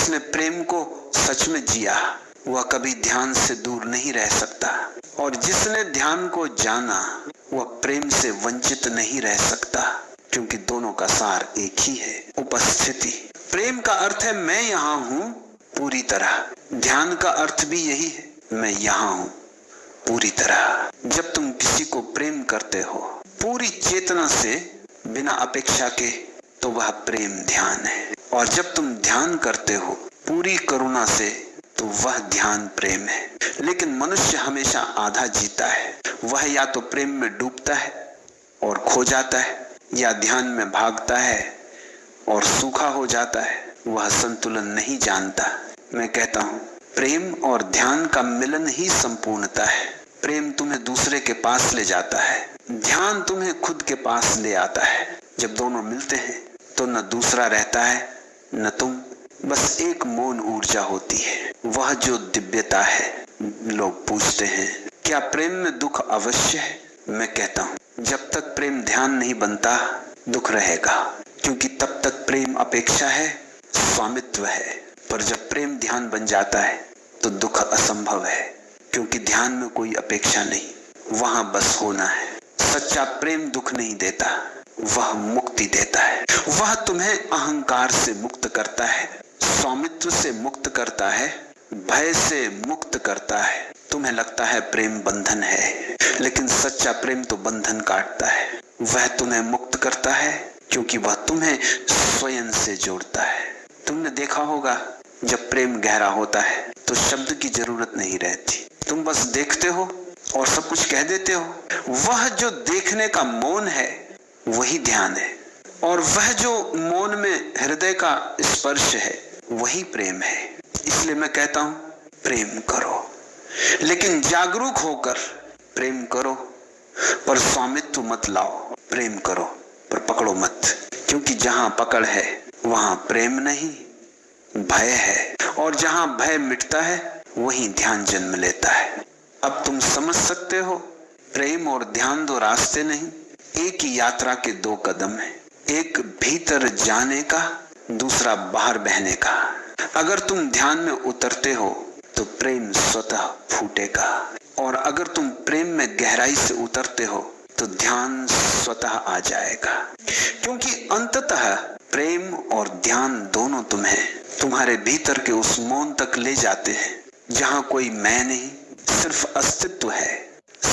जिसने प्रेम को सच में जिया वह कभी ध्यान से दूर नहीं रह सकता, और जिसने ध्यान को जाना वह प्रेम से वंचित नहीं रह सकता, क्योंकि दोनों का सार एक ही है, उपस्थिति। प्रेम का अर्थ है मैं यहां हूं पूरी तरह। ध्यान का अर्थ भी यही है, मैं यहां हूं पूरी तरह। जब तुम किसी को प्रेम करते हो पूरी चेतना से, बिना अपेक्षा के, तो वह प्रेम ध्यान है। और जब तुम ध्यान करते हो पूरी करुणा से, तो वह ध्यान प्रेम है। लेकिन मनुष्य हमेशा आधा जीता है। वह या तो प्रेम में डूबता है और खो जाता है, या ध्यान में भागता है और सूखा हो जाता है। वह संतुलन नहीं जानता। मैं कहता हूं प्रेम और ध्यान का मिलन ही संपूर्णता है। प्रेम तुम्हें दूसरे के पास ले जाता है, ध्यान तुम्हें खुद के पास ले आता है। जब दोनों मिलते हैं तो न दूसरा रहता है न तुम, बस एक मौन ऊर्जा होती है, वह जो दिव्यता है। लोग पूछते हैं क्या प्रेम में दुख अवश्य है? मैं कहता हूं जब तक प्रेम ध्यान नहीं बनता दुख रहेगा, क्योंकि तब तक प्रेम अपेक्षा है, स्वामित्व है। पर जब प्रेम ध्यान बन जाता है तो दुख असंभव है, क्योंकि ध्यान में कोई अपेक्षा नहीं, वहां बस होना है। सच्चा प्रेम दुख नहीं देता, वह मुक्ति देता है। वह तुम्हें अहंकार से मुक्त करता है, स्वामित्व से मुक्त करता है, भय से मुक्त करता है। तुम्हें लगता है प्रेम बंधन है, लेकिन सच्चा प्रेम तो बंधन काटता है। वह तुम्हें मुक्त करता है, क्योंकि वह तुम्हें स्वयं से जोड़ता है। तुमने देखा होगा जब प्रेम गहरा होता है तो शब्द की जरूरत नहीं रहती, तुम बस देखते हो और सब कुछ कह देते हो। वह जो देखने का मौन है वही ध्यान है, और वह जो मौन में हृदय का स्पर्श है वही प्रेम है। इसलिए मैं कहता हूं प्रेम करो, लेकिन जागरूक होकर प्रेम करो, पर स्वामित्व मत लाओ। प्रेम करो पर पकड़ो मत, क्योंकि जहां पकड़ है वहां प्रेम नहीं भय है, और जहां भय मिटता है वहीं ध्यान जन्म लेता है। अब तुम समझ सकते हो प्रेम और ध्यान दो रास्ते नहीं, एक ही यात्रा के दो कदम है। एक भीतर जाने का, दूसरा बाहर बहने का। अगर तुम ध्यान में उतरते हो तो प्रेम स्वतः फूटेगा, और अगर तुम प्रेम में गहराई से उतरते हो तो ध्यान स्वतः आ जाएगा, क्योंकि अंततः प्रेम और ध्यान दोनों तुम्हारे भीतर के उस मौन तक ले जाते हैं जहां कोई मैं नहीं, सिर्फ अस्तित्व है।